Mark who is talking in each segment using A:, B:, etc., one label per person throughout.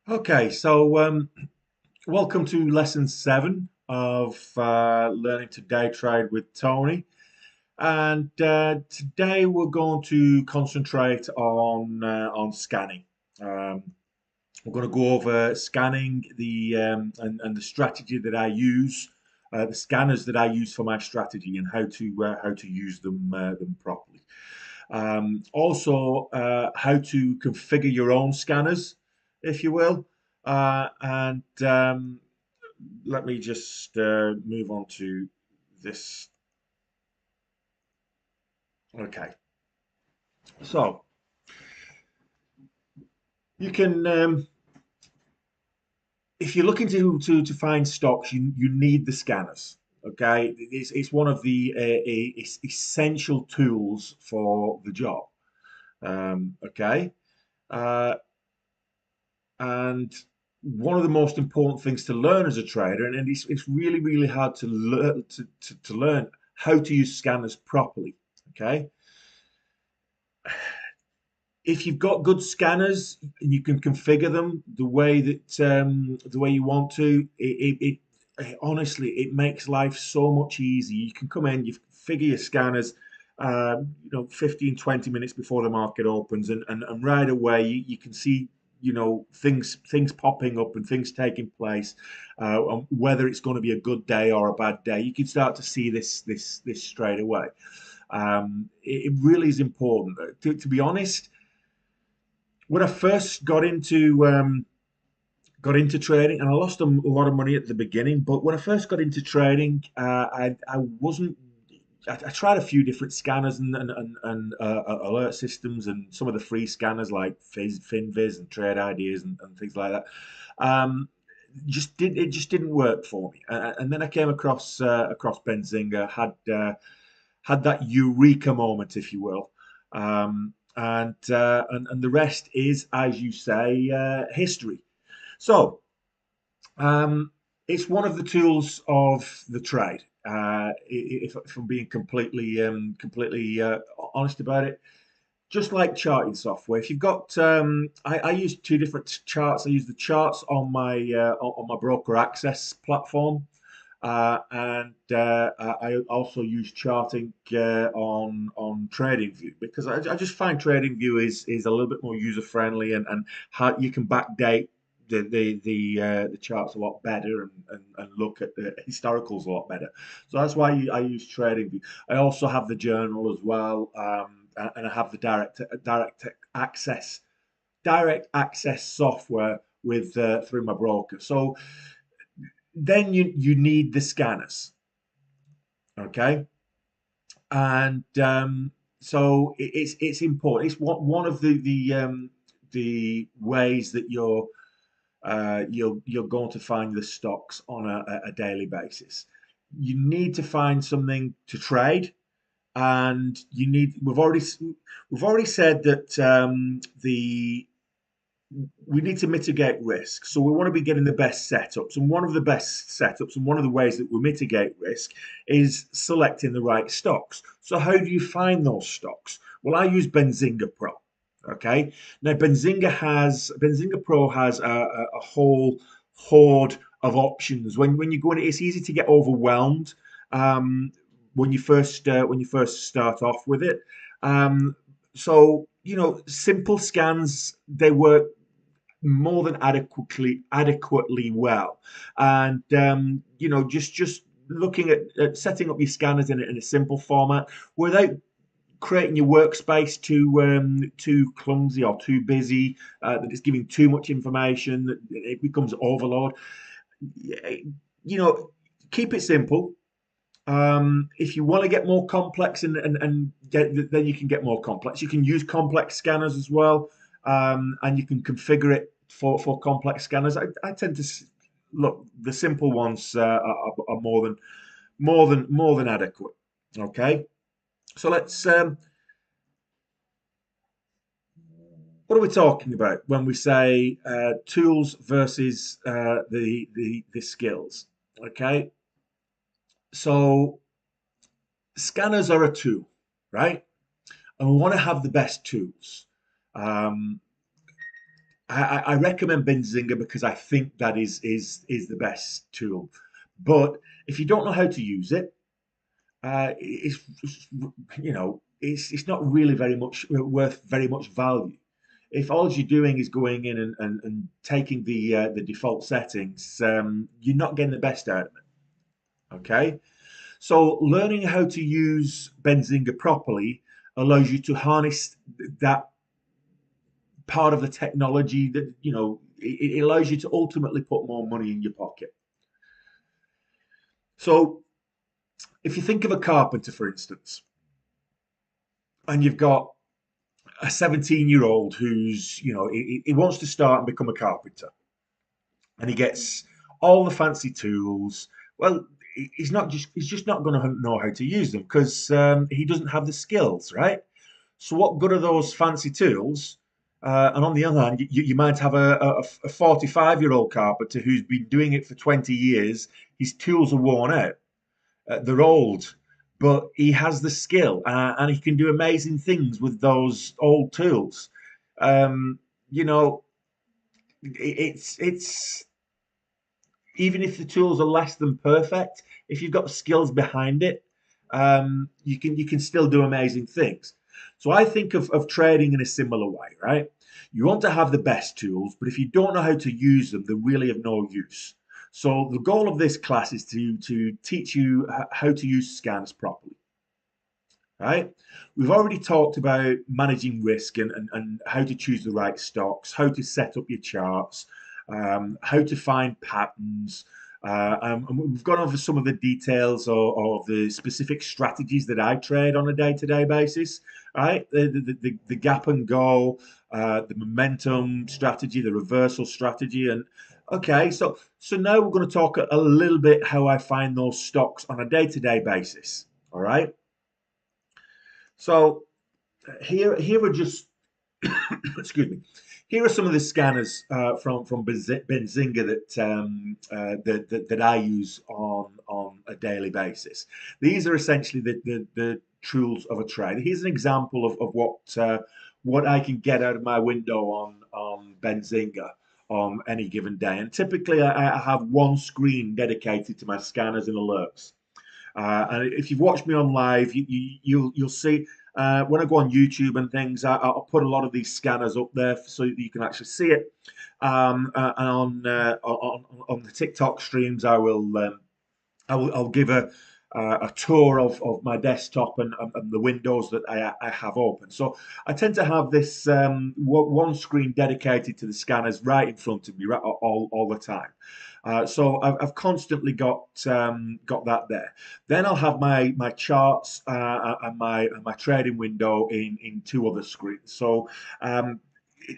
A: Okay, so welcome to lesson 7 of learning to day trade with Tony. And today we're going to concentrate on scanning. Um, we're going to go over scanning and the strategy that I use, the scanners that I use for my strategy, and how to use them properly. Also, how to configure your own scanners, if you will. And Let me just move on to this. Okay, so you can, if you're looking to find stocks, you need the scanners. Okay, it's one of the essential tools for the job. Okay, uh, and one of the most important things to learn as a trader, and it's really hard to learn to learn how to use scanners properly. Okay, if you've got good scanners and you can configure them the way you want to, honestly it makes life so much easier. You can come in, you figure your scanners, 15, 20 minutes before the market opens, and right away you can see things popping up and things taking place, whether it's going to be a good day or a bad day. You can start to see this straight away. It really is important. To be honest, when I first got into trading, and I lost a lot of money at the beginning. But when I first got into trading, I wasn't. I tried a few different scanners and alert systems and some of the free scanners like FinViz and Trade Ideas and things like that. Um, it just didn't work for me. And then I came across Benzinga, had that eureka moment, if you will. And the rest is, as you say, history. So um, it's one of the tools of the trade. If I'm being completely honest about it, just like charting software, if you've got, I use two different charts. I use the charts on my broker access platform, and I also use charting on TradingView because I just find TradingView is a little bit more user friendly, and how you can backdate the charts a lot better, and look at the historicals a lot better. So that's why I use TradingView. I also have the journal as well, and I have the direct access software with through my broker. So then you need the scanners, okay? And so it's important. It's one of the ways that you're going to find the stocks on a daily basis. You need to find something to trade, and you need. We've already said that the we need to mitigate risk. So we want to be getting the best setups. And one of the best setups and one of the ways that we mitigate risk is selecting the right stocks. So how do you find those stocks? Well, I use Benzinga Pro. Okay. Now Benzinga Pro has a whole horde of options. When you go in, it's easy to get overwhelmed um, when you first start off with it. Um, so simple scans, they work more than adequately well. And just looking at setting up your scanners in a simple format without creating your workspace too clumsy or too busy, that it's giving too much information, that it becomes overload. You know, keep it simple. If you want to get more complex and then you can get more complex. You can use complex scanners as well, and you can configure it for complex scanners. I tend to look, the simple ones are more than adequate. Okay, so let's. What are we talking about when we say tools versus the skills? Okay, so scanners are a tool, right? And we want to have the best tools. Um, I recommend Benzinga because I think that is the best tool. But if you don't know how to use it, it's it's not really very much worth very much value. If all you're doing is going in and taking the default settings, you're not getting the best out of it. Okay, so learning how to use Benzinga properly allows you to harness that part of the technology that it allows you to ultimately put more money in your pocket. So if you think of a carpenter, for instance, and you've got a 17-year-old who's he wants to start and become a carpenter, and he gets all the fancy tools. Well, he's just not going to know how to use them because he doesn't have the skills, right? So what good are those fancy tools? And on the other hand, you might have a 45-year-old carpenter who's been doing it for 20 years. His tools are worn out. They're old, but he has the skill and he can do amazing things with those old tools. Um, you know, it's even if the tools are less than perfect, if you've got the skills behind it, you can still do amazing things. So I think of trading in a similar way, right? You want to have the best tools, but if you don't know how to use them, they're really of no use. So the goal of this class is to teach you how to use scans properly, right? We've already talked about managing risk and how to choose the right stocks, how to set up your charts, how to find patterns. And we've gone over some of the details of the specific strategies that I trade on a day-to-day basis, right? The gap and go, the momentum strategy, the reversal strategy, and okay, so now we're going to talk a little bit how I find those stocks on a day-to-day basis. All right. So here are just excuse me. Here are some of the scanners from Benzinga that I use on a daily basis. These are essentially the tools of a trader. Here's an example of what I can get out of my window on Benzinga on any given day. And typically, I have one screen dedicated to my scanners and alerts. And if you've watched me on live, you'll see when I go on YouTube and things, I'll put a lot of these scanners up there so that you can actually see it. And on the TikTok streams, I'll give a tour of my desktop and the windows that I have open. So I tend to have this one screen dedicated to the scanners right in front of me right, all the time. So I've constantly got that there. Then I'll have my charts and my trading window in two other screens. So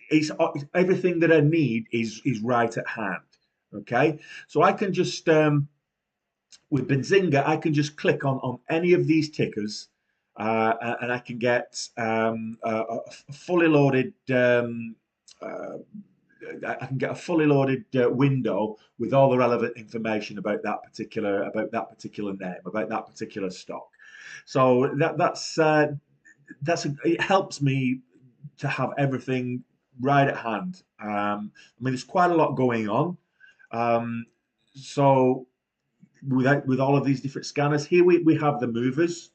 A: it's everything that I need is right at hand. Okay, so I can just with Benzinga, I can just click on any of these tickers, and I can get a fully loaded. I can get a fully loaded window with all the relevant information about that particular name, about that particular stock. So it helps me to have everything right at hand. I mean, there's quite a lot going on. Um, so with all of these different scanners. Here we have the movers.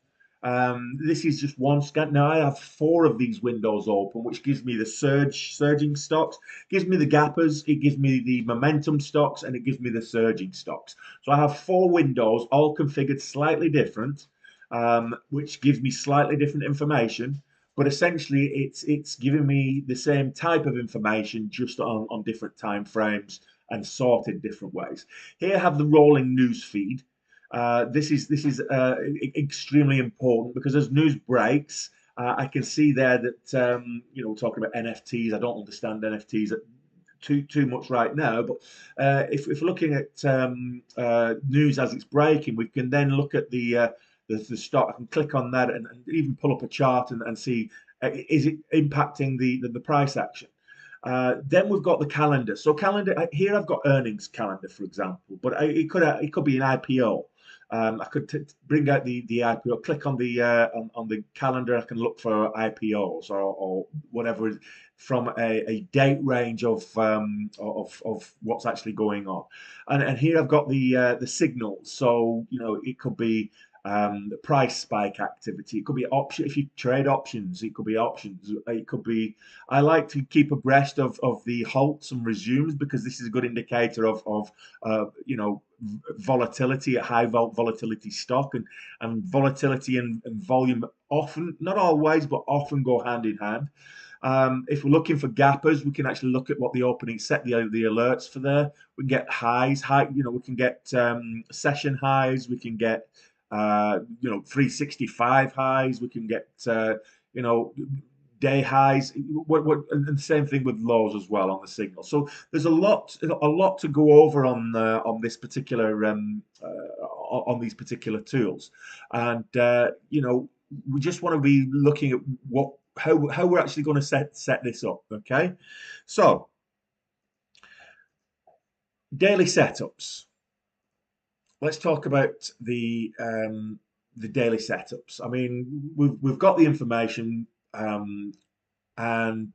A: This is just one scan. Now I have four of these windows open, which gives me the surging stocks, gives me the gappers, it gives me the momentum stocks, and it gives me the surging stocks. So I have four windows, all configured slightly different, which gives me slightly different information. But essentially, it's giving me the same type of information, just on different time frames and sorted different ways. Here I have the rolling news feed. This is extremely important because as news breaks, I can see there that talking about NFTs. I don't understand NFTs too much right now, but if we're looking at news as it's breaking, we can then look at the stock. I can click on that and even pull up a chart and see is it impacting the price action. Then we've got the calendar. So calendar here I've got earnings calendar, for example, but it could be an IPO. I could bring out the IPO, click on on the calendar. I can look for IPOs or whatever from a date range of what's actually going on. And here I've got the signals. So it could be the price spike activity. It could be option if you trade options. It could be options. It could be. I like to keep abreast of the halts and resumes because this is a good indicator of volatility at high volatility stock, and volatility and volume often, not always, but often go hand in hand. If we're looking for gappers, we can actually look at what the opening set the alerts for there. We can get highs, we can get session highs, we can get 365 highs, we can get day highs. And the same thing with lows as well on the signal. So there's a lot to go over on this particular on these particular tools, and we just want to be looking at how we're actually going to set this up. Okay, so daily setups. Let's talk about the daily setups. I mean, we've got the information, and in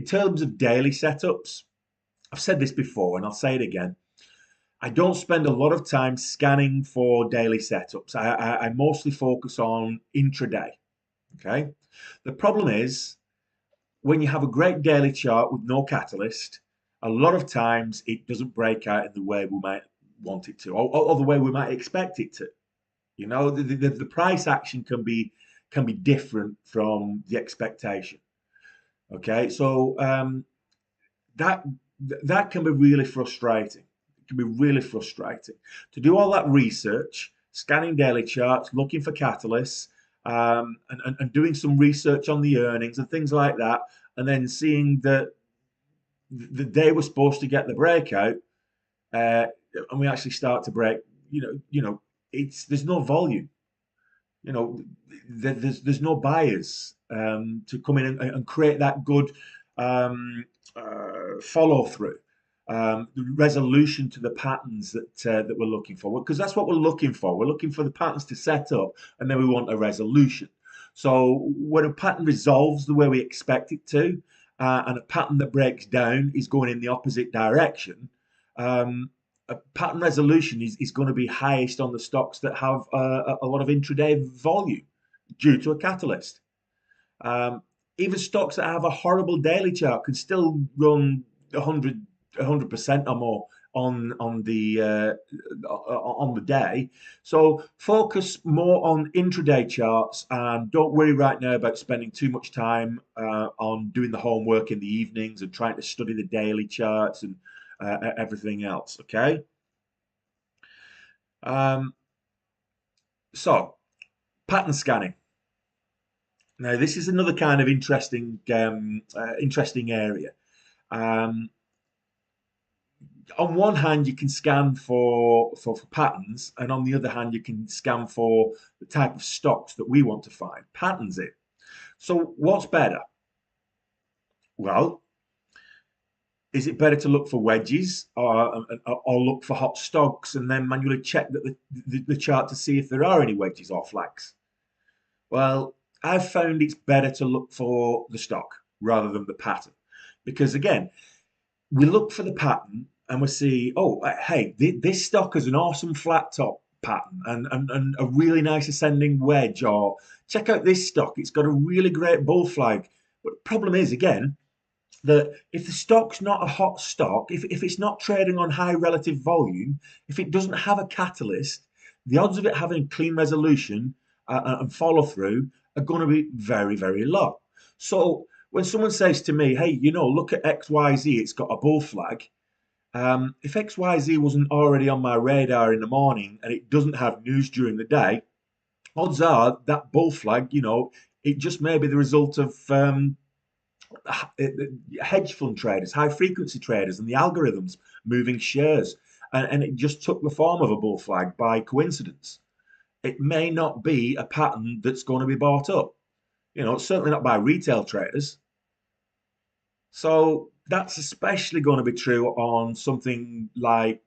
A: terms of daily setups, I've said this before and I'll say it again. I don't spend a lot of time scanning for daily setups. I mostly focus on intraday. Okay. The problem is when you have a great daily chart with no catalyst, a lot of times it doesn't break out in the way we might want it to, or the way we might expect it to. The price action can be different from the expectation. Okay, so that that can be really frustrating. It can be really frustrating to do all that research, scanning daily charts, looking for catalysts, and doing some research on the earnings and things like that, and then seeing that the day we're supposed to get the breakout, and we actually start to break. There's no volume. You know, there's no buyers to come in and create that good follow through, the resolution to the patterns that we're looking for, because that's what we're looking for. We're looking for the patterns to set up, and then we want a resolution. So when a pattern resolves the way we expect it to, and a pattern that breaks down is going in the opposite direction, um, a pattern resolution is going to be highest on the stocks that have a lot of intraday volume due to a catalyst. Um, Even stocks that have a horrible daily chart can still run 100% or more on the day. So focus more on intraday charts, and don't worry right now about spending too much time on doing the homework in the evenings and trying to study the daily charts and everything else. Okay. Um, so pattern scanning. Now, this is another kind of interesting area. Um, on one hand, you can scan for patterns, and on the other hand, you can scan for the type of stocks that we want to find patterns in. So, what's better? Well, is it better to look for wedges or look for hot stocks and then manually check that the chart to see if there are any wedges or flags? Well, I've found it's better to look for the stock rather than the pattern, because again, we look for the pattern and we see, oh, hey, this stock has an awesome flat top pattern and a really nice ascending wedge, or check out this stock, it's got a really great bull flag. But the problem is, again, that if the stock's not a hot stock, if it's not trading on high relative volume, if it doesn't have a catalyst, the odds of it having clean resolution and follow through are going to be very, very low. So when someone says to me, hey, look at XYZ, it's got a bull flag. If XYZ wasn't already on my radar in the morning and it doesn't have news during the day, odds are that bull flag, it just may be the result of hedge fund traders, high frequency traders, and the algorithms moving shares. And it just took the form of a bull flag by coincidence. It may not be a pattern that's going to be bought up. Certainly not by retail traders. So that's especially going to be true on something like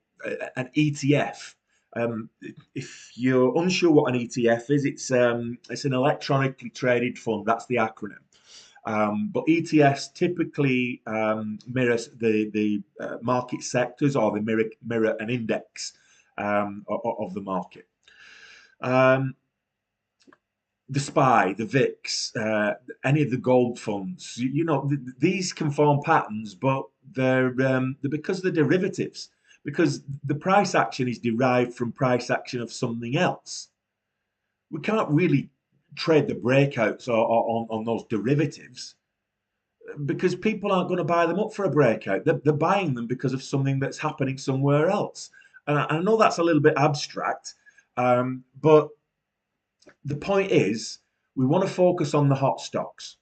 A: an ETF. Um, if you're unsure what an ETF is, it's an electronically traded fund. That's the acronym. But ETFs typically mirror the market sectors, or they mirror an index of the market. Um, the SPY, the VIX, any of the gold funds, these can form patterns, but they're because they're derivatives, because the price action is derived from price action of something else. We can't really trade the breakouts on those derivatives, because people aren't going to buy them up for a breakout. They're buying them because of something that's happening somewhere else. And I know that's a little bit abstract, but the point is, we want to focus on the hot stocks.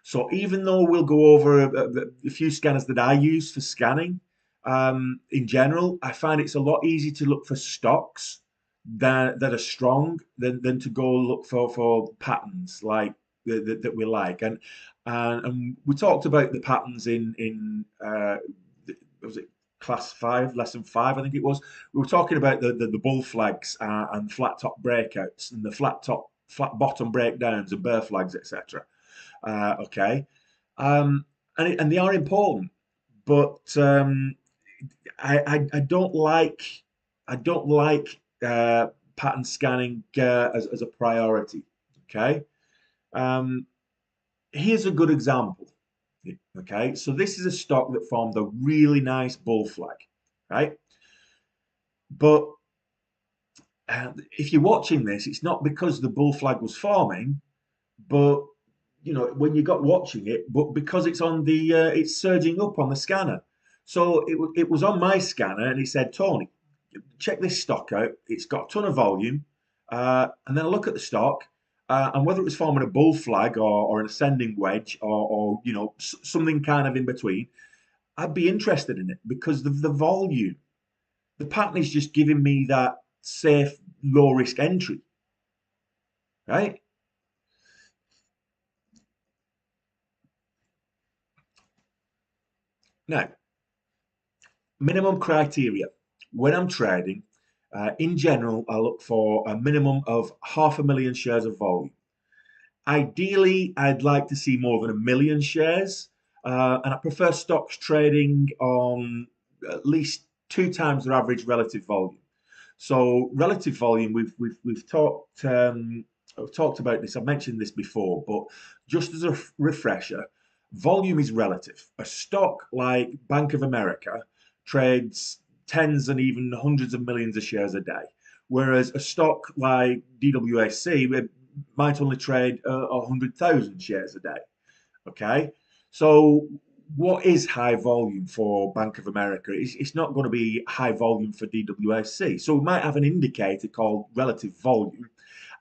A: So even though we'll go over a few scanners that I use for scanning, in general, I find it's a lot easier to look for stocks that are strong than to go look for patterns like that we like. And we talked about the patterns in was it class 5, lesson 5, I think it was. We were talking about the bull flags and flat top breakouts and the flat bottom breakdowns and bear flags, etc. Okay, um, and they are important, but I don't like pattern scanning as a priority. Okay, um, here's a good example. Okay, so this is a stock that formed a really nice bull flag, right? But if you're watching this, it's not because the bull flag was forming, but when you got watching it, but because it's surging up on the scanner. So it was on my scanner, and he said, Tony, check this stock out. It's got a ton of volume. And then I look at the stock, and whether it was forming a bull flag or an ascending wedge, or something kind of in between, I'd be interested in it because of the volume. The pattern is just giving me that safe, low risk entry, right? Now, minimum criteria. When I'm trading, in general, I look for a minimum of 500,000 shares of volume. Ideally, I'd like to see more than 1 million shares, and I prefer stocks trading on at least two times their average relative volume. So, relative volume, I've talked about this. I've mentioned this before, but just as a refresher, volume is relative. A stock like Bank of America trades tens and even hundreds of millions of shares a day, whereas a stock like DWAC might only trade 100,000 shares a day. Okay, so what is high volume for Bank of America? It's not going to be high volume for DWSC. So we might have an indicator called relative volume,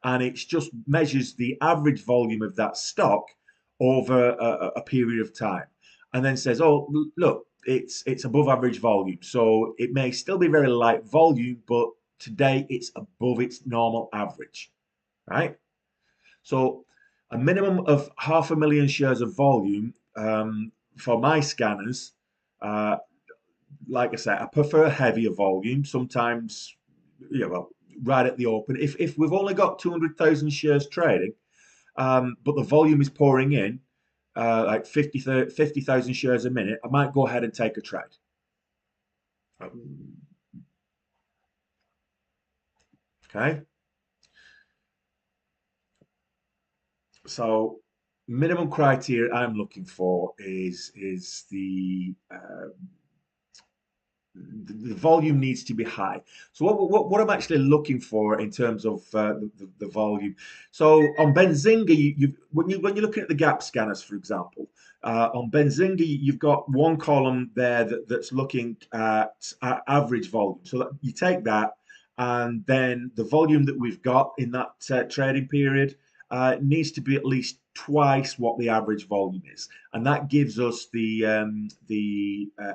A: and it just measures the average volume of that stock over a period of time, and then says, "Oh, look, it's above average volume, so it may still be very light volume, but today it's above its normal average." Right? So a minimum of 500,000 shares of volume for my scanners. Uh, like I said, I prefer heavier volume. Sometimes, well, right at the open. If we've only got 200,000 shares trading, but the volume is pouring in, like 50,000 shares a minute, I might go ahead and take a trade. Okay. So minimum criteria I'm looking for is the volume needs to be high. So what I'm actually looking for in terms of the volume. So on Benzinga, when you're looking at the gap scanners, for example, on Benzinga, you've got one column there that's looking at average volume. So that you take that, and then the volume that we've got in that trading period needs to be at least twice what the average volume is, and that gives us the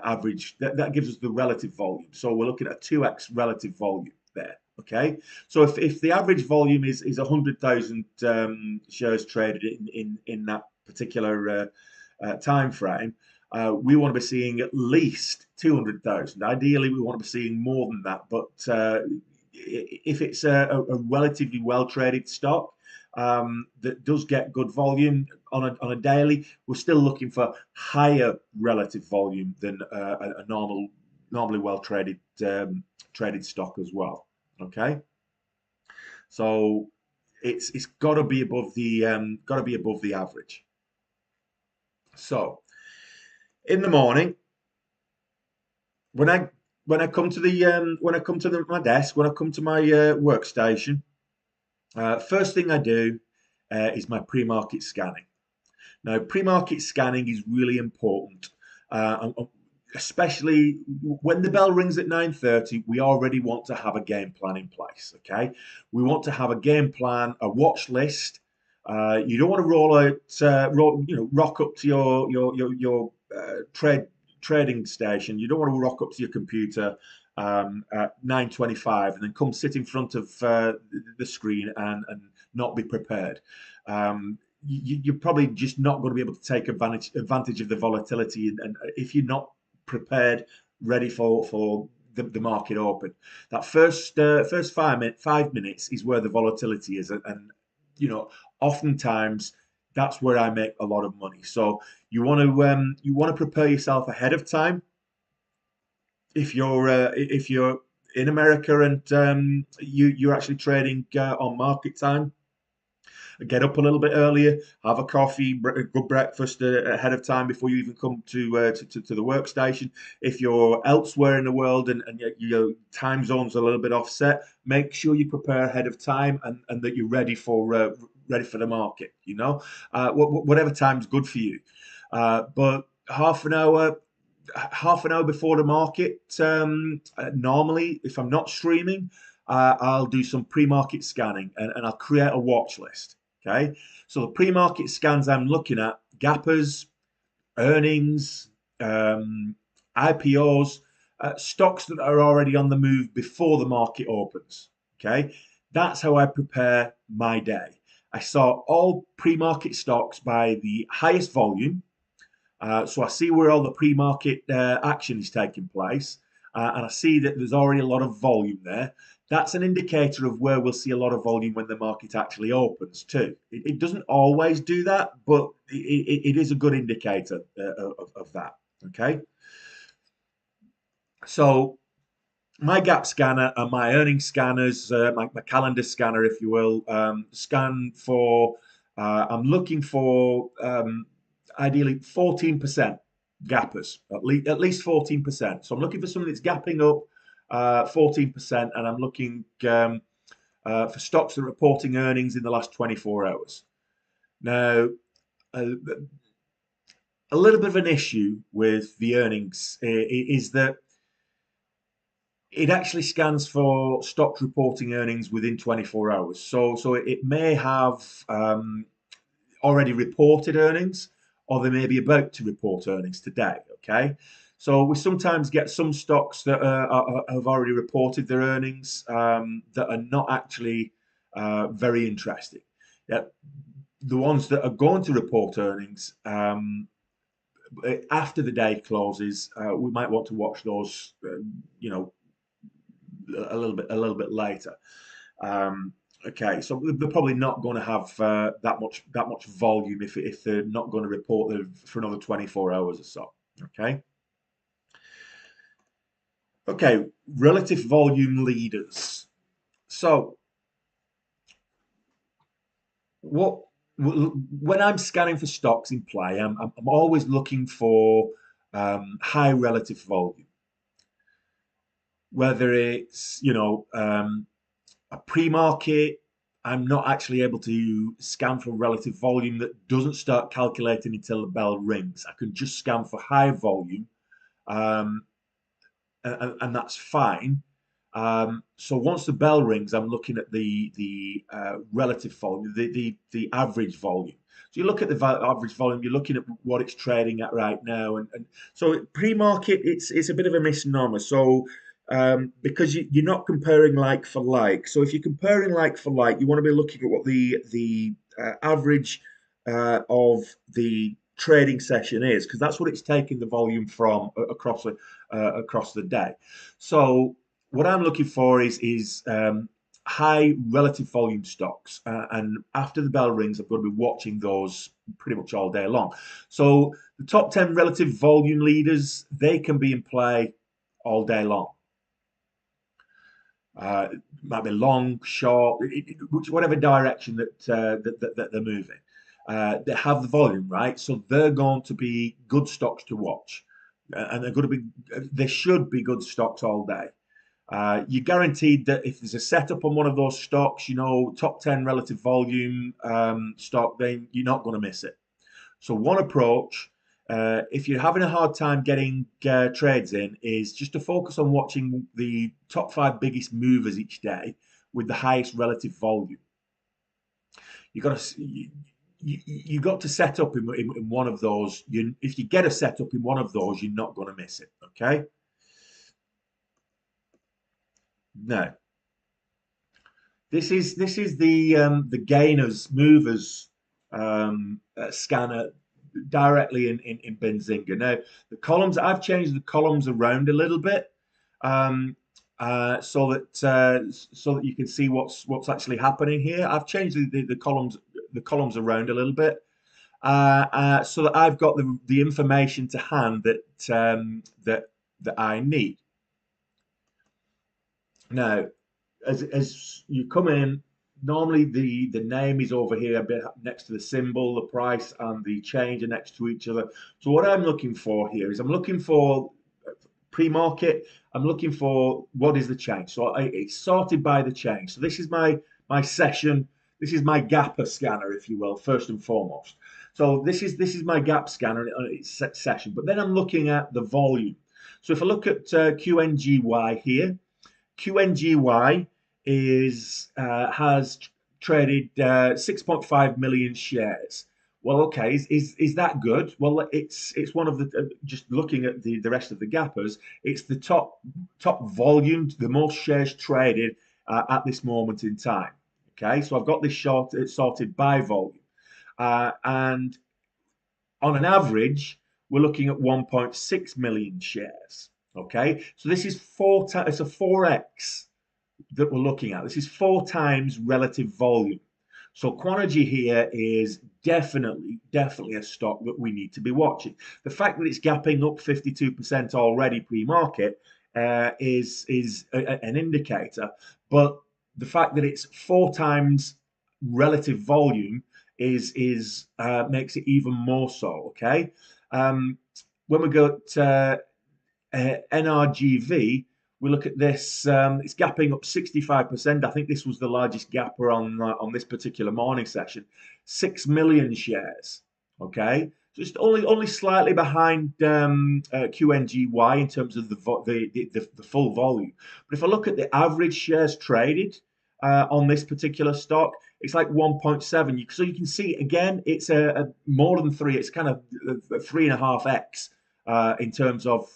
A: average. That gives us the relative volume. So we're looking at a 2x relative volume there. Okay, so if the average volume is 100,000 shares traded in that particular time frame, we want to be seeing at least 200,000. Ideally, we want to be seeing more than that, but if it's a relatively well traded stock that does get good volume on a daily, we're still looking for higher relative volume than a normally well traded stock as well. Okay, so it's got to be above the average. So in the morning, when I when I come to my desk, when I come to my workstation, first thing I do is my pre-market scanning. Now, pre-market scanning is really important, especially when the bell rings at 9:30. We already want to have a game plan in place. Okay, we want to have a game plan, a watch list. You don't want to rock up to your trading station. You don't want to rock up to your computer at 9:25 and then come sit in front of the screen and not be prepared. You're probably just not going to be able to take advantage of the volatility, and if you're not prepared, ready for the market open, that first 5 minutes is where the volatility is, and you know, oftentimes that's where I make a lot of money. So you want to prepare yourself ahead of time. If you're in America and you're actually trading on market time, get up a little bit earlier, have a coffee, a good breakfast ahead of time before you even come to the workstation. If you're elsewhere in the world and your time zone's a little bit offset, make sure you prepare ahead of time and that you're ready for the market. Whatever time's good for you, but half an hour before the market. Normally, if I'm not streaming, I'll do some pre-market scanning and I'll create a watch list. Okay, so the pre-market scans I'm looking at: gappers, earnings, IPOs, stocks that are already on the move before the market opens. Okay, that's how I prepare my day. I sort all pre-market stocks by the highest volume. So I see where all the pre-market action is taking place, and I see that there's already a lot of volume there. That's an indicator of where we'll see a lot of volume when the market actually opens too. It doesn't always do that, but it is a good indicator of that. Okay, so my gap scanner and my earnings scanners, my calendar scanner, if you will, scan for. I'm looking for ideally 14% gappers, at least 14%. So I'm looking for something that's gapping up 14%, and I'm looking for stocks that are reporting earnings in the last 24 hours. Now, uh, a little bit of an issue with the earnings is that it actually scans for stocks reporting earnings within 24 hours. So it may have already reported earnings, or they may be about to report earnings today. Okay, so we sometimes get some stocks that have already reported their earnings that are not actually very interesting. Yeah, the ones that are going to report earnings after the day closes, we might want to watch those. A little bit later. Um, okay, so they're probably not going to have that much volume if they're not going to report for another 24 hours or so. Okay. Okay, relative volume leaders. So what when I'm scanning for stocks in play, I'm always looking for high relative volume, whether it's a pre-market. I'm not actually able to scan for relative volume that doesn't start calculating until the bell rings. I can just scan for high volume, um, and that's fine. So once the bell rings, I'm looking at the relative volume, the average volume. So you look at the average volume, you're looking at what it's trading at right now, and so pre-market, it's a bit of a misnomer. So because you're not comparing like for like. So if you're comparing like for like, you want to be looking at what the average of the trading session is, because that's what it's taking the volume from across the day. So what I'm looking for is high relative volume stocks, and after the bell rings, I've got to be watching those pretty much all day long. So the top 10 relative volume leaders, they can be in play all day long. It might be long, short, whatever direction that they're moving. They have the volume, right? So they're going to be good stocks to watch, and they're going to be. They should be good stocks all day. You're guaranteed that if there's a setup on one of those stocks, top 10 relative volume stock, then you're not going to miss it. So one approach, if you're having a hard time getting trades in, is just to focus on watching the top 5 biggest movers each day with the highest relative volume. You got to set up in one of those. If you get a setup in one of those, you're not going to miss it. Okay. Now, this is the gainers movers scanner directly in Benzinga. Now I've changed the columns around a little bit, so that you can see what's actually happening here. I've changed the columns around a little bit, so that I've got the information to hand that I need. Now, as you come in, normally the name is over here a bit next to the symbol, the price and the change are next to each other. So what I'm looking for here is I'm looking for pre-market. I'm looking for what is the change. So it's sorted by the change. So this is my session. This is my gapper scanner, if you will, first and foremost. So this is my gap scanner on its session. But then I'm looking at the volume. So if I look at QNGY here, QNGY has traded 6.5 million shares. Well, okay, is that good? Well, it's one of the just looking at the rest of the gappers, it's the top volume, the most shares traded at this moment in time. Okay, so I've got this sorted by volume, and on an average, we're looking at 1.6 million shares. Okay, so this is it's a 4x that we're looking at. This is 4 times relative volume. So Quanergy here is definitely a stock that we need to be watching. The fact that it's gapping up 52% already pre-market is an indicator, but the fact that it's 4 times relative volume is makes it even more so. Okay, when we go to NRGV, we look at this. It's gapping up 65%. I think this was the largest gapper on this particular morning session. 6 million shares. Okay, just only slightly behind QNGY in terms of the full volume. But if I look at the average shares traded on this particular stock, it's like 1.7. So you can see again, it's a more than 3. It's kind of a 3.5x in terms of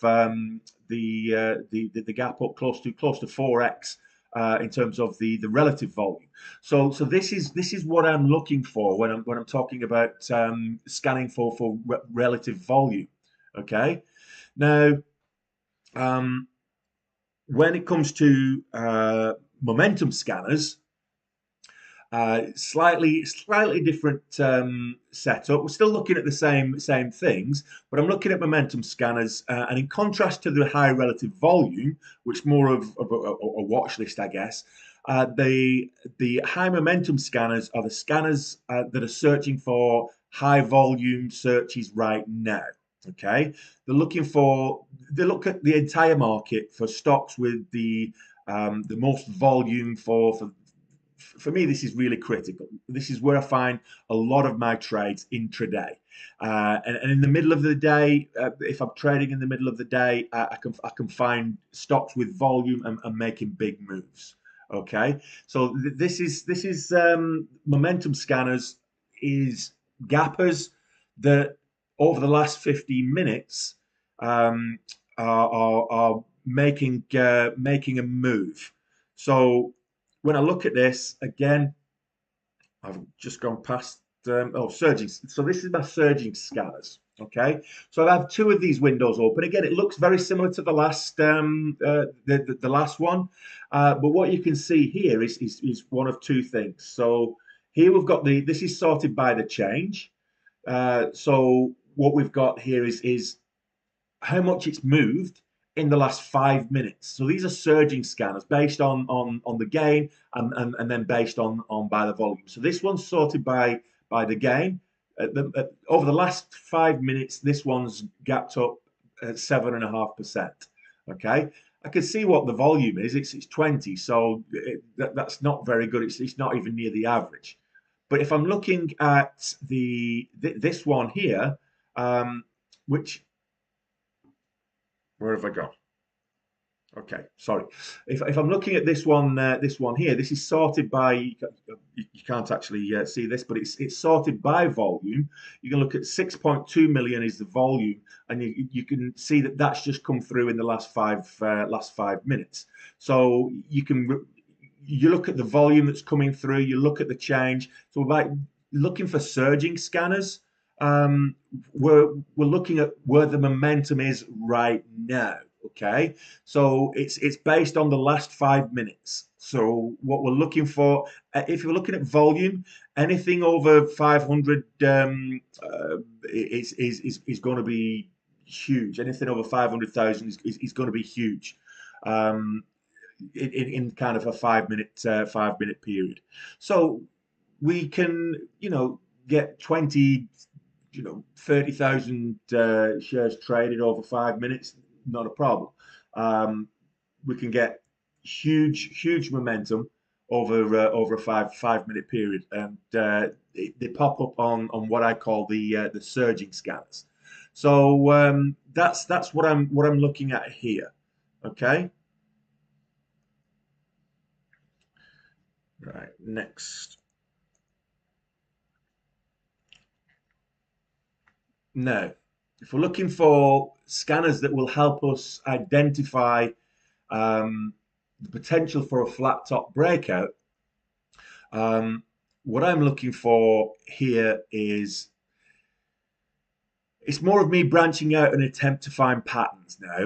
A: the gap up close to 4x in terms of the relative volume. So this is what I'm looking for when I'm talking about scanning for relative volume. Okay, now when it comes to momentum scanners, slightly different setup. We're still looking at the same things, but I'm looking at momentum scanners, and in contrast to the high relative volume, which more of a watch list, I guess. The high momentum scanners are the scanners that are searching for high volume searches right now. Okay, they look at the entire market for stocks with the most volume for me, this is really critical. This is where I find a lot of my trades intraday. And in the middle of the day, if I'm trading in the middle of the day, I can find stocks with volume and making big moves. Okay, so this is momentum scanners is gappers that over the last 15 minutes are making a move. So when I look at this again, I've just gone past surging. So this is my surging scanners. Okay, so I have two of these windows open. Again, it looks very similar to the last the last one, but what you can see here is one of two things. So here we've got this is sorted by the change. So what we've got here is how much it's moved in the last 5 minutes. So these are surging scanners based on the gain and then based on by the volume. So this one's sorted by the gain. Over the last 5 minutes, this one's gapped up at 7.5%. Okay, I can see what the volume is. It's 20, so that's not very good. It's not even near the average. But if I'm looking at this one here, which where have I gone? Okay, sorry. If I'm looking at this one here, this is sorted by. You can't actually see this, but it's sorted by volume. You can look at 6.2 million is the volume, and you can see that that's just come through in the last 5 minutes. So you look at the volume that's coming through. You look at the change. So by looking for surging scanners, um, we're looking at where the momentum is right now. Okay, so it's based on the last 5 minutes. So what we're looking for, if you're looking at volume, anything over 500 is going to be huge. Anything over 500,000 is going to be huge. Um, in kind of a 5 minute period. So we can get 20 30,000 shares traded over 5 minutes, not a problem. Um, we can get huge momentum over a five minute period, and they pop up on what I call the surging scanners. So that's what I'm looking at here. Okay, right, next. Now, if we're looking for scanners that will help us identify um, the potential for a flat top breakout, um, what I'm looking for here is it's more of me branching out an attempt to find patterns now,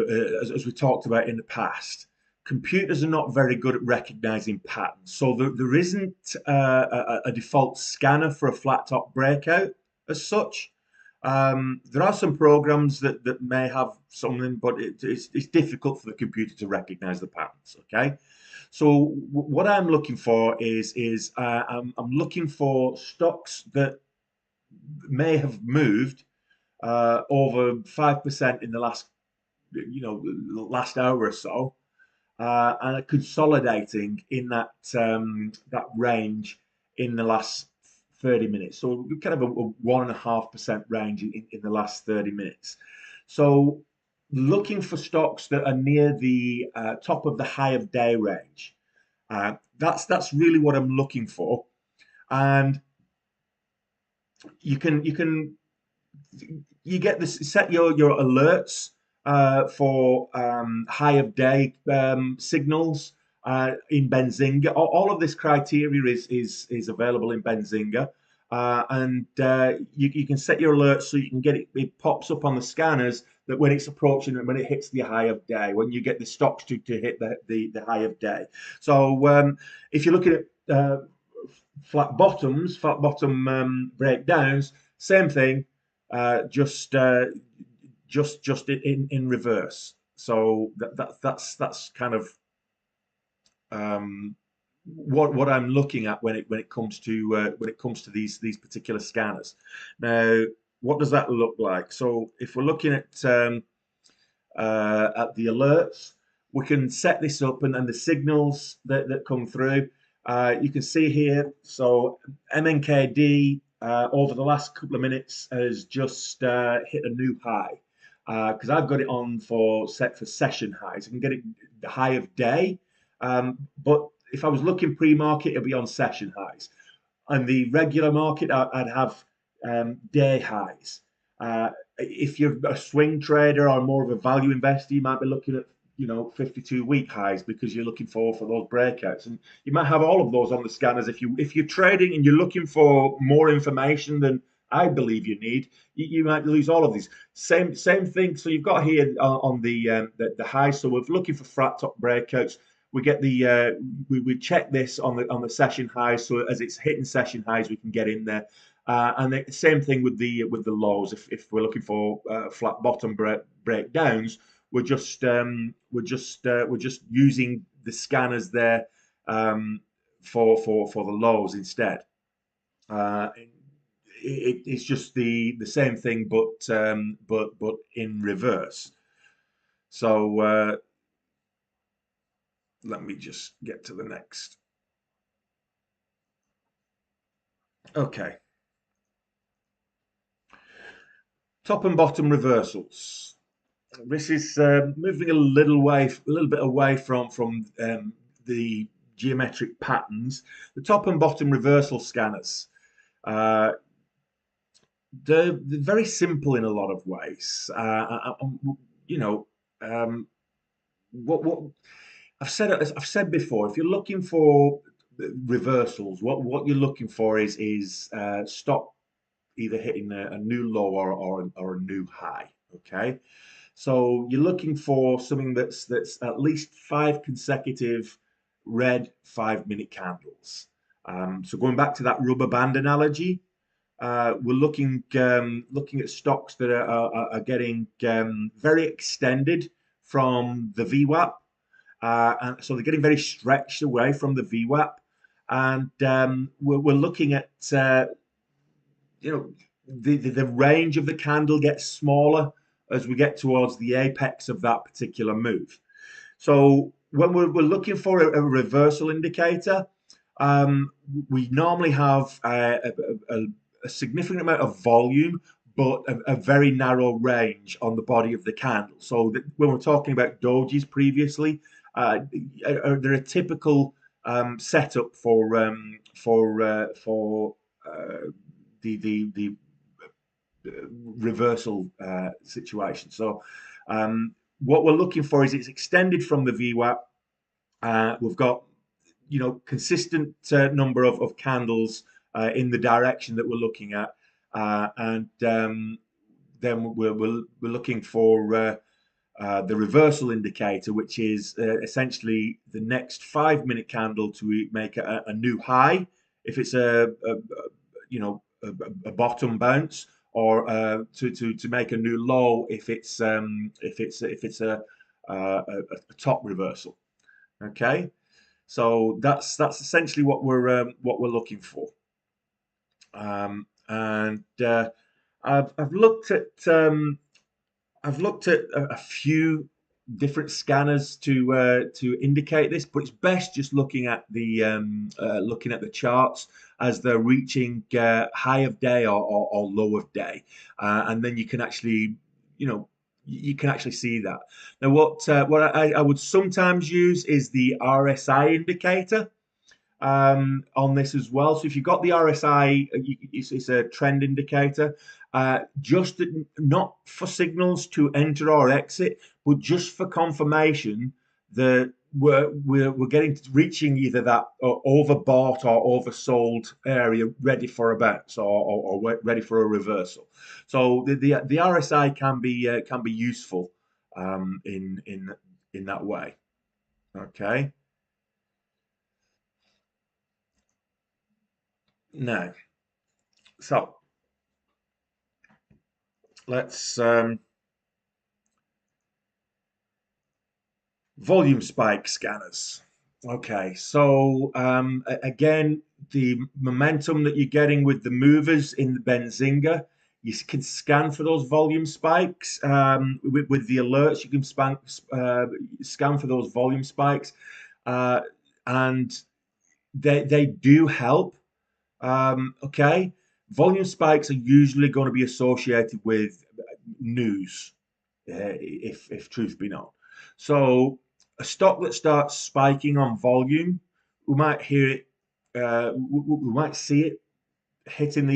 A: as we talked about in the past. Computers are not very good at recognizing patterns, so there isn't a default scanner for a flat top breakout as such. There are some programs that may have something, but it's difficult for the computer to recognize the patterns. Okay, so what I'm looking for is I'm looking for stocks that may have moved over 5% in the last hour or so, and consolidating in that range in the last 30 minutes. So kind of a 1.5% range in the last 30 minutes. So looking for stocks that are near the top of the high of day range. That's really what I'm looking for, and you can you get this set your alerts for high of day signals in Benzinga. All of this criteria is available in Benzinga, and you can set your alerts so you can get it. It pops up on the scanners that when it's approaching and when it hits the high of day, when you get the stocks to hit the high of day. So if you're looking at flat bottom breakdowns, same thing, just in reverse. So that's kind of what I'm looking at when it comes to these particular scanners. Now, what does that look like? So if we're looking at the alerts, we can set this up and the signals that come through. You can see here, so MNKD over the last couple of minutes has just hit a new high because I've got it on set for session highs. I can get it the high of day, but if I was looking pre-market, it'll be on session highs. And the regular market, I'd have day highs. If you're a swing trader or more of a value investor, you might be looking at 52-week highs because you're looking for those breakouts, and you might have all of those on the scanners. If you're trading and you're looking for more information than I believe you need, you might lose all of these. Same thing. So you've got here on the high. So we're looking for flat top breakouts. We get the we check this on the session highs. So as it's hitting session highs, we can get in there. And the same thing with the lows. If we're looking for flat bottom breakdowns, we're just using the scanners there for the lows instead. It's just the same thing, but in reverse. So let me just get to the next. Okay, top and bottom reversals. This is moving a little bit away from the geometric patterns. The top and bottom reversal scanners. Uh, they're very simple in a lot of ways. You know, um, what I've said before. If you're looking for reversals, what you're looking for is stop either hitting a new low or a new high. Okay, so you're looking for something that's at least five consecutive red 5 minute candles. So going back to that rubber band analogy, we're looking at stocks that are getting very extended from the VWAP, and so they're getting very stretched away from the VWAP, and we're looking at you know the range of the candle gets smaller as we get towards the apex of that particular move. So when we're looking for a reversal indicator, we normally have a significant amount of volume, but a very narrow range on the body of the candle. So that when we're talking about dojis previously, they're a typical setup for the reversal situation. So what we're looking for is it's extended from the VWAP. We've got consistent number of candles in the direction that we're looking at, and then we're looking for the reversal indicator, which is essentially the next 5 minute candle to make a new high. If it's a bottom bounce, or to make a new low if it's a top reversal. Okay, so that's essentially what we're looking for. And I've looked at a few different scanners to indicate this, but it's best just looking at the charts as they're reaching high of day or low of day, and then you can actually see that. Now, what I would sometimes use is the RSI indicator on this as well. So if you've got the RSI, it's a trend indicator, just not for signals to enter or exit, but just for confirmation that we're reaching either that overbought or oversold area, ready for a bounce or ready for a reversal. So the RSI can be useful in that way. Okay. Now, so let's volume spike scanners. Okay, so again, the momentum that you're getting with the movers in the Benzinga, you can scan for those volume spikes with the alerts. You can scan for those volume spikes, uh, and they do help. Okay, volume spikes are usually going to be associated with news, if truth be known. So a stock that starts spiking on volume, we might hear it, we might see it hitting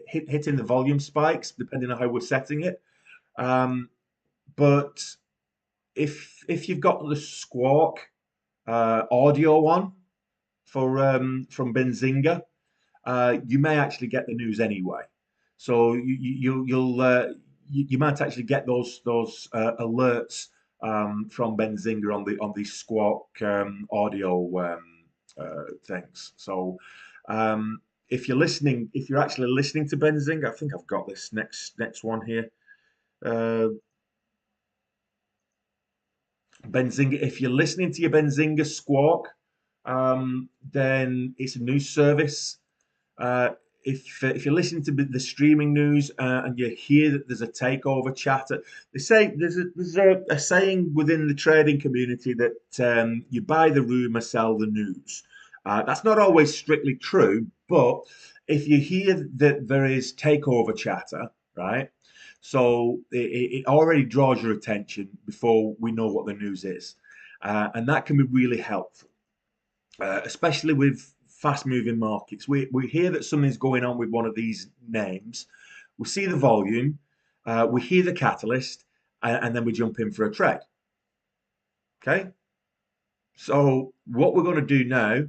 A: hitting the volume spikes, depending on how we're setting it. Um, but if you've got the Squawk audio one from Benzinga, you may actually get the news anyway. So you might actually get those alerts from Benzinga on the Squawk audio things. So if you're listening, if you're actually listening to Benzinga, I think I've got this next one here. Uh, Benzinga, if you're listening to your Benzinga Squawk, then it's a news service. Uh, if you're listening to the streaming news and you hear that there's a takeover chatter, they say there's a saying within the trading community that you buy the rumor, sell the news. That's not always strictly true, but if you hear that there is takeover chatter, right? So it already draws your attention before we know what the news is, and that can be really helpful, especially with fast moving markets. We hear that something's going on with one of these names, we see the volume, we hear the catalyst, and then we jump in for a trade. Okay. So what we're going to do now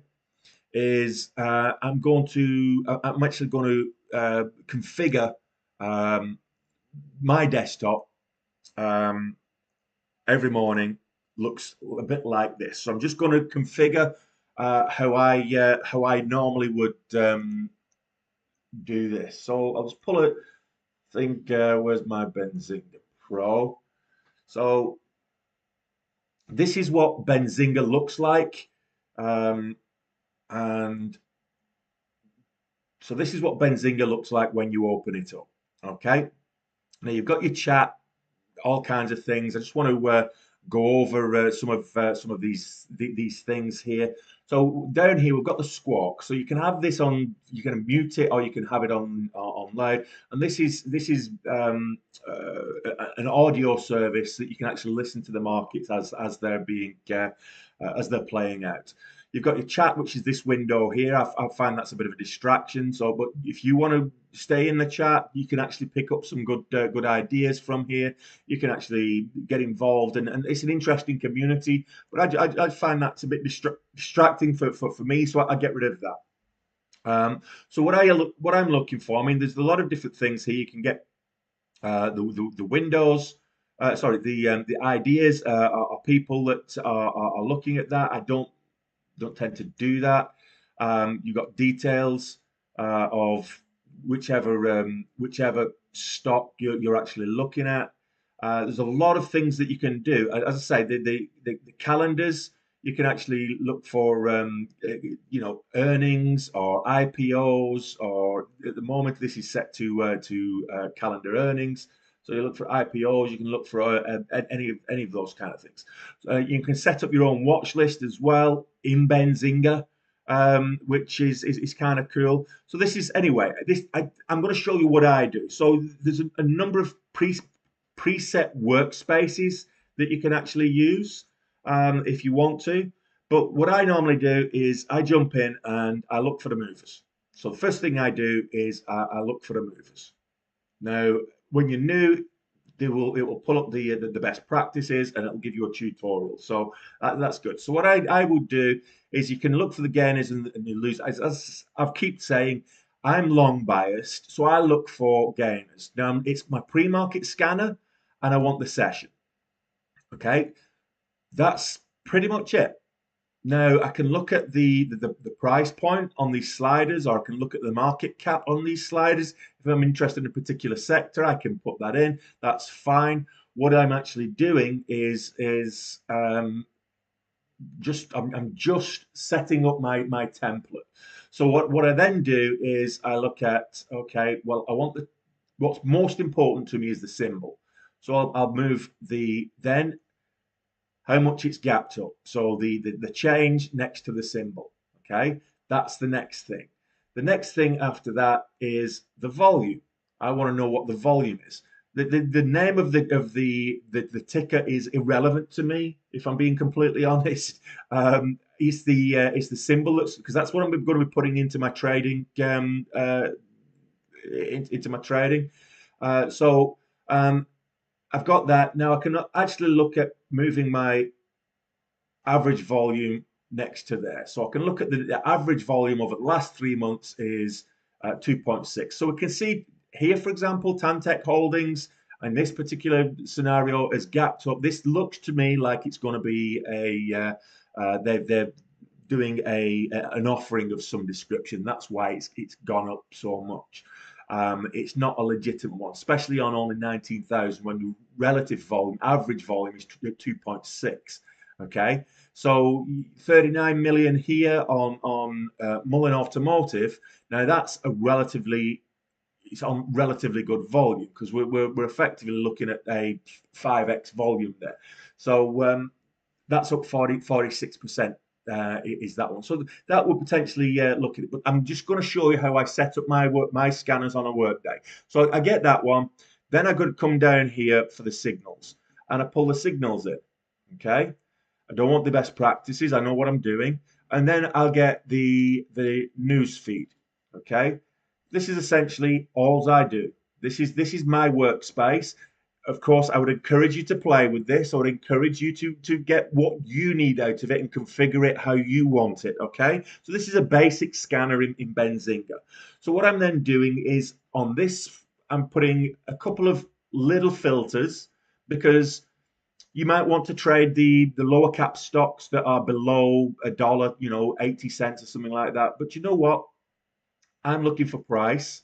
A: is I'm actually going to configure um, my desktop every morning looks a bit like this. So I'm just going to configure how I normally would do this. So I'll just pull it. Think where's my Benzinga Pro? So this is what Benzinga looks like, um, and so this is what Benzinga looks like when you open it up. Okay. Now you've got your chat, all kinds of things. I just want to go over some of these things here. So down here we've got the Squawk. So you can have this on, you can mute it, or you can have it on loud. And this is an audio service that you can actually listen to the markets as they're being as they're playing out. You've got your chat, which is this window here. I find that's a bit of a distraction. So, but if you want to stay in the chat, you can actually pick up some good ideas from here. You can actually get involved, and it's an interesting community. But I find that's a bit distracting for me, so I get rid of that. So what I'm looking for, I mean, there's a lot of different things here. You can get the windows. Sorry, the ideas are people that are looking at that. I don't tend to do that. You've got details of whichever stock you're actually looking at. There's a lot of things that you can do. As I say, the calendars, you can actually look for earnings or IPOs, or at the moment this is set to calendar earnings. So you look for IPOs, you can look for any of those kind of things. You can set up your own watch list as well in Benzinga, which is kind of cool. So this is anyway. I'm going to show you what I do. So there's a number of preset workspaces that you can actually use if you want to. But what I normally do is I jump in and I look for the movers. So the first thing I do is I look for the movers. Now, when you're new, it will pull up the best practices and it'll give you a tutorial. So that's good. So what I would do is you can look for the gainers and you lose. As I've keep saying, I'm long biased, so I look for gainers. Now it's my pre-market scanner, and I want the session. Okay, that's pretty much it. Now I can look at the price point on these sliders, or I can look at the market cap on these sliders. If I'm interested in a particular sector, I can put that in. That's fine. What I'm actually doing is I'm just setting up my template. So what I then do is I look at, okay, well, I want what's most important to me is the symbol. So I'll move then how much it's gapped up. So the change next to the symbol. Okay, that's the next thing. The next thing after that is the volume. I want to know what the volume is. The name of the ticker is irrelevant to me, if I'm being completely honest. It's the symbol because that's what I'm going to be putting into my trading into my trading. So I've got that now. I can actually look at moving my average volume next to there. So I can look at the average volume over the last 3 months is 2.6. So we can see here, for example, Tantec Holdings in this particular scenario has gapped up. This looks to me like it's going to be they're doing an offering of some description. That's why it's gone up so much. It's not a legitimate one, especially on only 19,000 when the relative volume, average volume is 2.6. Okay, so 39 million here on Mullin Automotive. Now that's it's on relatively good volume because we're effectively looking at a 5x volume there. So that's up 46%. Is that one? So that would potentially look at it. But I'm just going to show you how I set up my scanners on a workday. So I get that one. Then I could come down here for the signals, and I pull the signals in. Okay. I don't want the best practices. I know what I'm doing, and then I'll get the news feed. Okay. This is essentially all I do. This is my workspace. Of course, I would encourage you to play with this. I would encourage you to get what you need out of it and configure it how you want it, okay? So this is a basic scanner in Benzinga. So what I'm then doing is on this, I'm putting a couple of little filters because you might want to trade the lower cap stocks that are below a dollar, 80 cents or something like that. But you know what? I'm looking for price.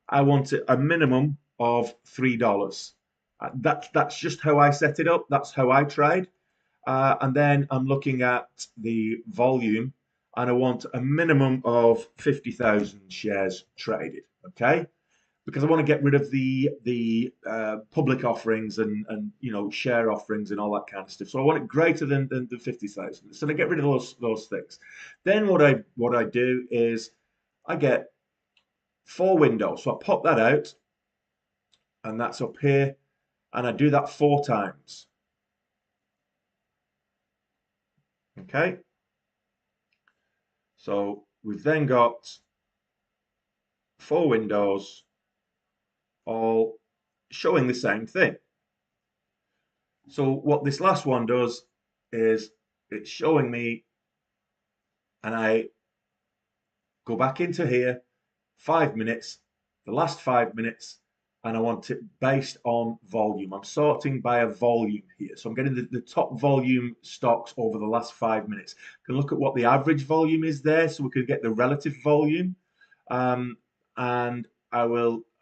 A: I want a minimum of $3. That's just how I set it up. That's how I trade. And then I'm looking at the volume, and I want a minimum of 50,000 shares traded. Okay, because I want to get rid of the public offerings and share offerings and all that kind of stuff. So I want it greater than the 50,000. So I get rid of those things. Then what I do is I get 4 windows. So I pop that out, and that's up here, and I do that 4 times. Okay. So we've then got 4 windows all showing the same thing. So what this last one does is it's showing me, and I go back into here, 5 minutes, the last 5 minutes, and I want it based on volume. I'm sorting by a volume here. So I'm getting the top volume stocks over the last 5 minutes. I can look at what the average volume is there so we can get the relative volume. And I'm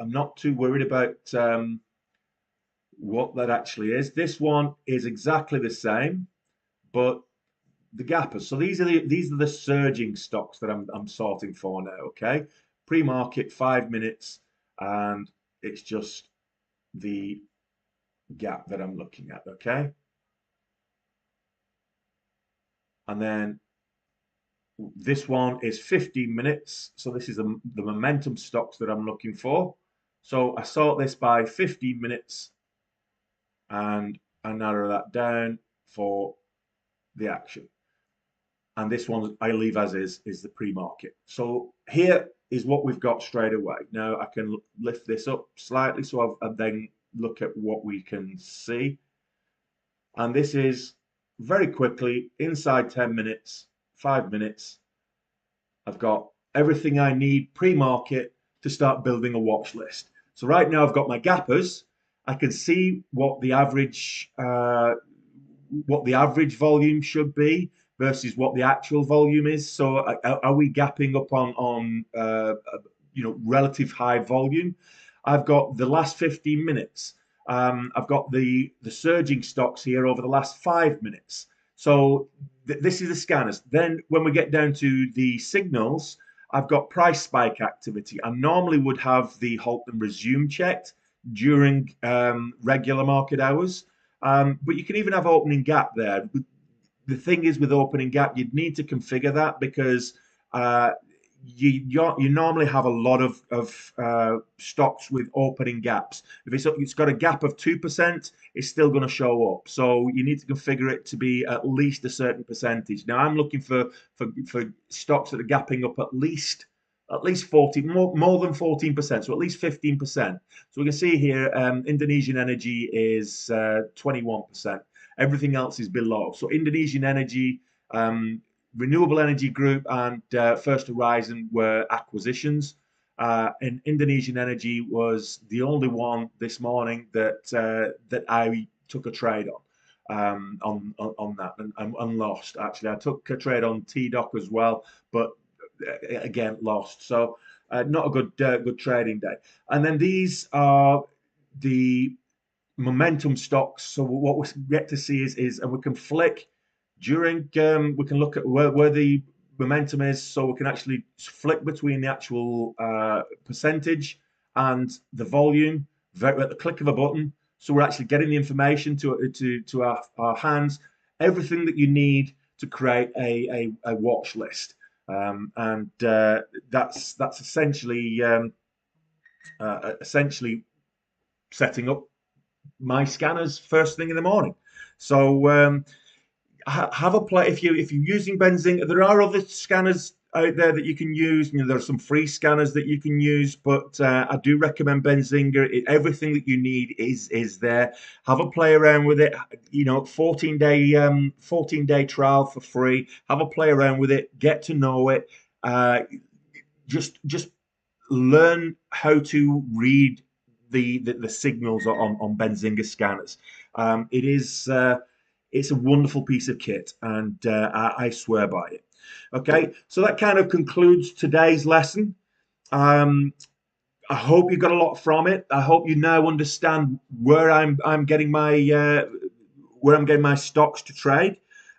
A: not too worried about what that actually is. This one is exactly the same, but the gappers. So these are the surging stocks that I'm sorting for now. Okay, pre-market 5 minutes, and it's just the gap that I'm looking at. Okay, and then this one is 15 minutes. So this is the momentum stocks that I'm looking for. So I sort this by 15 minutes, and I narrow that down for the action. And this one I leave as is the pre-market. So here is what we've got straight away. Now I can lift this up slightly so I then look at what we can see. And this is very quickly, inside 10 minutes, 5 minutes, I've got everything I need pre-market to start building a watch list. So right now I've got my gappers. I can see what the average volume should be versus what the actual volume is. So are we gapping up on relative high volume? I've got the last 15 minutes. I've got the surging stocks here over the last 5 minutes. So this is the scanners. Then when we get down to the signals, I've got price spike activity. I normally would have the halt and resume checked during regular market hours. But you can even have opening gap there. The thing is with opening gap, you'd need to configure that because you normally have a lot of stocks with opening gaps. If it's got a gap of 2%, it's still going to show up. So you need to configure it to be at least a certain percentage. Now I'm looking for stocks that are gapping up at least 14, more than 14%, so at least 15%. So we can see here Indonesian Energy is 21%. Everything else is below. So Indonesian Energy, Renewable Energy Group, and First Horizon were acquisitions. And Indonesian Energy was the only one this morning that I took a trade on that and lost. Actually, I took a trade on TDoc as well, but again lost. So not a good trading day. And then these are the momentum stocks. So what we get to see is and we can flick during we can look at where the momentum is, so we can actually flick between the actual percentage and the volume at the click of a button. So we're actually getting the information to our hands, everything that you need to create a watch list. And that's essentially setting up my scanners first thing in the morning. So have a play if you're using Benzinga. There are other scanners out there that you can use. You know, there are some free scanners that you can use, but I do recommend Benzinga. Everything that you need is there. Have a play around with it. You know, 14-day trial for free. Have a play around with it. Get to know it. Just learn how to read the signals on Benzinga scanners. It is it's a wonderful piece of kit, and I swear by it. Okay, so that kind of concludes today's lesson. Um, I hope you got a lot from it. I hope you now understand where I'm getting my stocks to trade.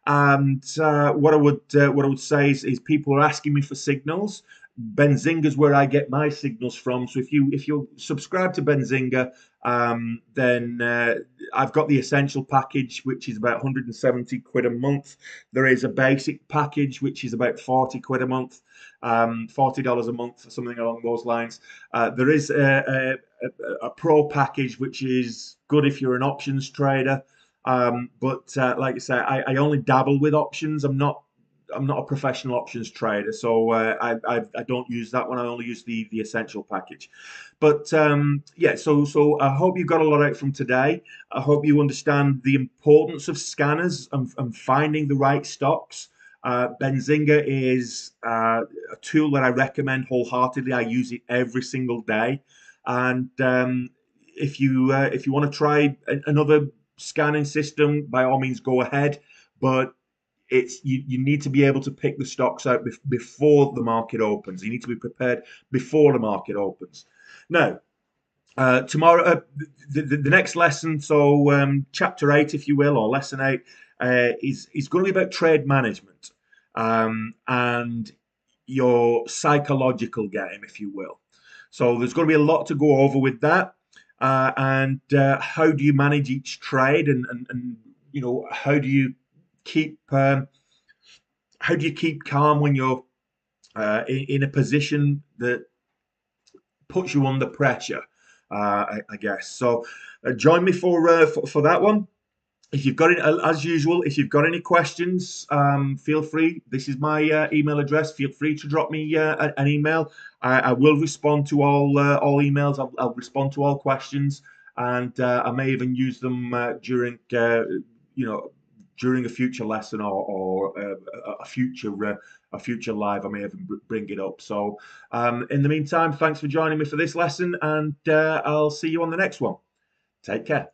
A: And what I would say is people are asking me for signals. Benzinga is where I get my signals from. So if you subscribe to Benzinga, then I've got the essential package, which is about 170 quid a month. There is a basic package, which is about 40 quid a month, $40 a month, or something along those lines. There is a pro package, which is good if you're an options trader. But like I say, I only dabble with options. I'm not a professional options trader, so I don't use that one. I only use the essential package. But yeah, so I hope you got a lot out from today. I hope you understand the importance of scanners and finding the right stocks. Benzinga is a tool that I recommend wholeheartedly. I use it every single day, and if you want to try another scanning system, by all means, go ahead. But you need to be able to pick the stocks out before the market opens. You need to be prepared before the market opens. Now, tomorrow, the next lesson, so chapter 8, if you will, or lesson 8, is going to be about trade management and your psychological game, if you will. So there's going to be a lot to go over with that. And how do you manage each trade, and you know, keep um, how do you keep calm when you're in a position that puts you under pressure? I guess so. Join me for that one. If you've got it, as usual, if you've got any questions, feel free. This is my email address. Feel free to drop me an email. I will respond to all emails. I'll respond to all questions, and I may even use them during you know during a future lesson or a future live. I may even bring it up. So in the meantime, thanks for joining me for this lesson, and I'll see you on the next one. Take care.